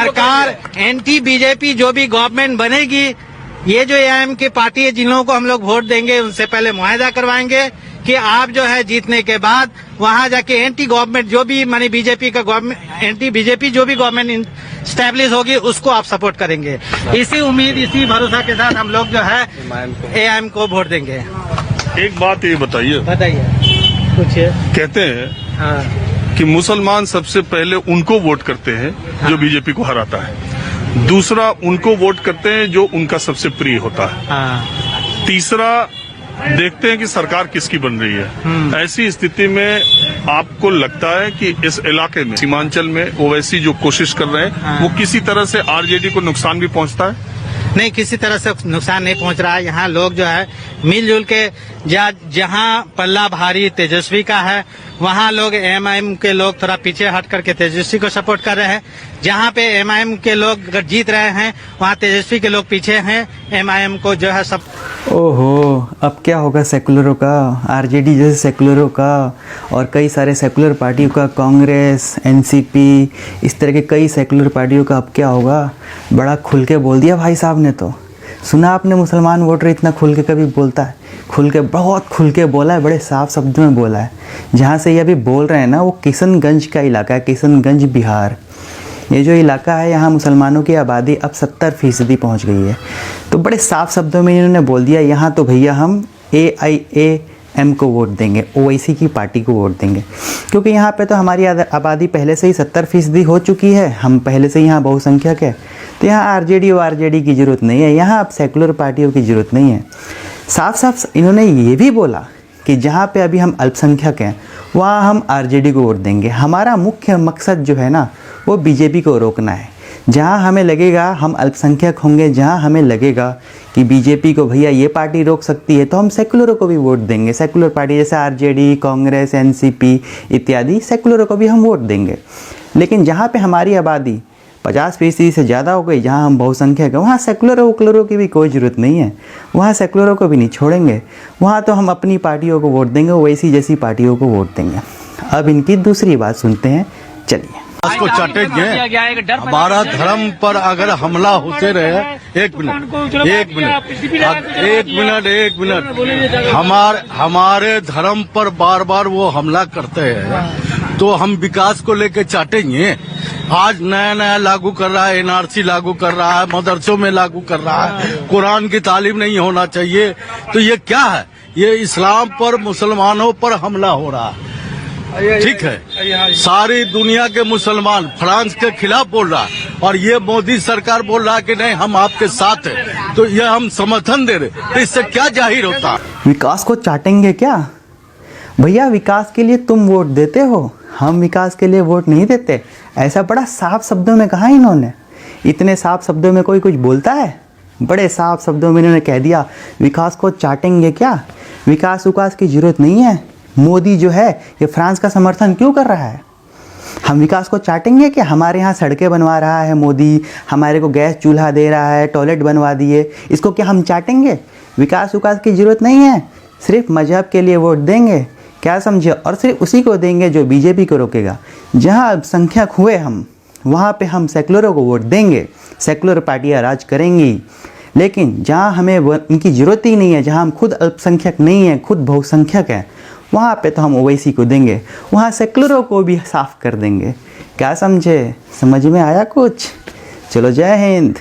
सरकार anti BJP जो भी गवर्नमेंट बनेगी, ये जो एआईएम की पार्टी है, जिन लोगों को हम लोग वोट देंगे उनसे पहले मुआहदा करवाएंगे कि आप जो है जीतने के बाद वहां जाके एंटी गवर्नमेंट जो भी मानी बीजेपी का गवर्नमेंट, एंटी बीजेपी जो भी गवर्नमेंट स्टैब्लिश होगी उसको आप सपोर्ट करेंगे। इसी उम्मीद, इसी भरोसा के साथ हम लोग जो है एआईएम को वोट देंगे। एक बात ये बताइए पूछिए। कहते हैं कि मुसलमान सबसे पहले उनको वोट करते हैं जो बीजेपी को हराता है, दूसरा उनको वोट करते हैं जो उनका सबसे प्रिय होता है, तीसरा देखते हैं कि सरकार किसकी बन रही है। ऐसी स्थिति में आपको लगता है कि इस इलाके में, सीमांचल में ओवैसी जो कोशिश कर रहे हैं वो किसी तरह से आरजेडी को नुकसान भी पहुंचता है? नहीं, किसी तरह से नुकसान नहीं पहुंच रहा है। यहाँ लोग जो है मिलजुल के, जहाँ पल्ला भारी तेजस्वी का है वहाँ लोग एमआईएम के लोग थोड़ा पीछे हट करके तेजस्वी को सपोर्ट कर रहे हैं। जहाँ पे एमआईएम के लोग अगर जीत रहे हैं वहाँ तेजस्वी के लोग पीछे हैं, एमआईएम को जो है सब। ओहो, अब क्या होगा सेकुलरों का, आरजेडी जैसे सेकुलरों का और कई सारे सेकुलर पार्टियों का, कांग्रेस, एनसीपी, इस तरह के कई सेकुलर पार्टियों का अब क्या होगा। बड़ा खुल के बोल दिया भाई साहब ने। तो सुना आपने मुसलमान वोटर इतना खुल के कभी बोलता है? खुल के, बहुत खुल के बोला है, बड़े साफ शब्दों में बोला है। जहाँ से ये अभी बोल रहे हैं ना, वो किशनगंज का इलाका है, किशनगंज बिहार। ये जो इलाका है यहाँ मुसलमानों की आबादी अब 70% पहुँच गई है। तो बड़े साफ शब्दों में इन्होंने बोल दिया, यहाँ तो भैया हम AIAM को वोट देंगे, ओवैसी की पार्टी को वोट देंगे, क्योंकि यहाँ पे तो हमारी आबादी पहले से ही 70% हो चुकी है, हम पहले से यहाँ बहुसंख्यक है। तो यहाँ आरजेडी की ज़रूरत नहीं है, यहाँ अब सेकुलर पार्टियों की ज़रूरत नहीं है। साफ साफ इन्होंने ये भी बोला कि जहाँ पे अभी हम अल्पसंख्यक हैं वहाँ हम आरजेडी को वोट देंगे। हमारा मुख्य मकसद जो है ना वो बीजेपी को रोकना है। जहाँ हमें लगेगा हम अल्पसंख्यक होंगे, जहाँ हमें लगेगा कि बीजेपी को भैया ये पार्टी रोक सकती है, तो हम सेकुलरों को भी वोट देंगे। सेकुलर पार्टी जैसे आरजेडी, कांग्रेस, एनसीपी इत्यादि सेकुलरों को भी हम वोट देंगे। लेकिन जहाँ पे हमारी आबादी 50% से ज़्यादा हो गई, जहाँ हम बहुसंख्यक हैं, वहाँ सेकुलरों की भी कोई ज़रूरत नहीं है। वहाँ सेकुलरों को भी नहीं छोड़ेंगे, वहाँ तो हम अपनी पार्टियों को वोट देंगे, वैसी जैसी पार्टियों को वोट देंगे। अब इनकी दूसरी बात सुनते हैं, चलिए। को चाटेंगे। हमारा धर्म पर अगर हमला होते रहे, एक मिनट, हमारे धर्म पर बार बार वो हमला करते हैं तो हम विकास को लेकर चाटेंगे। आज नया लागू कर रहा है, NRC लागू कर रहा है, मदरसों में लागू कर रहा है, कुरान की तालीम नहीं होना चाहिए। तो ये क्या है? ये इस्लाम पर, मुसलमानों पर हमला हो रहा है। ठीक है, सारी दुनिया के मुसलमान फ्रांस के खिलाफ बोल रहा है और ये मोदी सरकार बोल रहा है कि नहीं हम आपके साथ हैं, तो ये हम समर्थन दे रहे, तो इससे क्या जाहिर होता है? विकास को चाटेंगे क्या? भैया विकास के लिए तुम वोट देते हो, हम विकास के लिए वोट नहीं देते। ऐसा बड़ा साफ शब्दों में कहा इन्होंने। इतने साफ शब्दों में कोई कुछ बोलता है? बड़े साफ शब्दों में इन्होंने कह दिया विकास को चाटेंगे क्या? विकास की ज़रूरत नहीं है। मोदी जो है ये फ्रांस का समर्थन क्यों कर रहा है? हम विकास को चाटेंगे क्या? हमारे यहाँ सड़कें बनवा रहा है मोदी, हमारे को गैस चूल्हा दे रहा है, टॉयलेट बनवा दिए, इसको क्या हम चाटेंगे? विकास की ज़रूरत नहीं है, सिर्फ मजहब के लिए वोट देंगे, क्या समझे? और सिर्फ उसी को देंगे जो बीजेपी को रोकेगा। जहाँ अल्पसंख्यक हुए हम, वहाँ पे हम सेकुलरों को वोट देंगे, सेकुलर पार्टियाँ राज करेंगी। लेकिन जहाँ हमें उनकी ज़रूरत ही नहीं है, जहाँ हम खुद अल्पसंख्यक नहीं हैं, खुद बहुसंख्यक हैं, वहाँ पे तो हम ओवैसी को देंगे, वहाँ सेकुलरों को भी साफ कर देंगे। क्या समझे? समझ में आया कुछ? चलो, जय हिंद।